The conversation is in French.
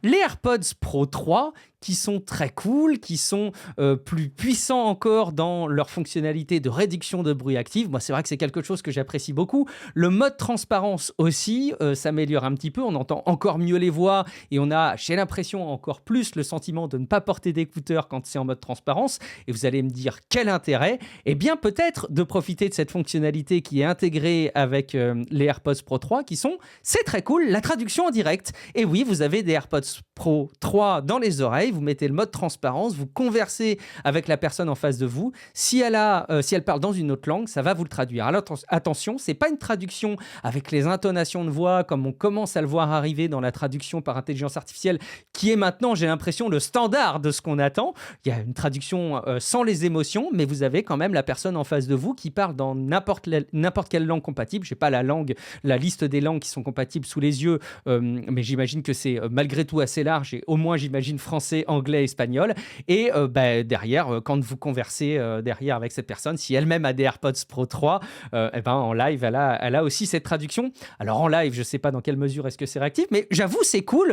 les AirPods Pro 3 qui sont très cool, qui sont plus puissants encore dans leur fonctionnalité de réduction de bruit actif. Moi, c'est vrai que c'est quelque chose que j'apprécie beaucoup. Le mode transparence aussi s'améliore un petit peu. On entend encore mieux les voix et on a, j'ai l'impression, encore plus le sentiment de ne pas porter d'écouteurs quand c'est en mode transparence. Et vous allez me dire quel intérêt? Eh bien, peut-être de profiter de cette fonctionnalité qui est intégrée avec les AirPods Pro 3 qui sont, c'est très cool, la traduction en direct. Et oui, vous avez des AirPods Pro 3 dans les oreilles, vous mettez le mode transparence, vous conversez avec la personne en face de vous. Si elle parle dans une autre langue, ça va vous le traduire. Alors attention, c'est pas une traduction avec les intonations de voix comme on commence à le voir arriver dans la traduction par intelligence artificielle, qui est maintenant, j'ai l'impression, le standard de ce qu'on attend. Il y a une traduction sans les émotions, mais vous avez quand même la personne en face de vous qui parle dans n'importe quelle langue compatible. Je n'ai pas la liste des langues qui sont compatibles sous les yeux, mais j'imagine que c'est malgré tout assez large, et au moins j'imagine français, anglais, espagnol. Et derrière, quand vous conversez derrière avec cette personne, si elle-même a des AirPods Pro 3, en live, elle a aussi cette traduction. Alors en live, je ne sais pas dans quelle mesure est-ce que c'est réactif, mais j'avoue, c'est cool.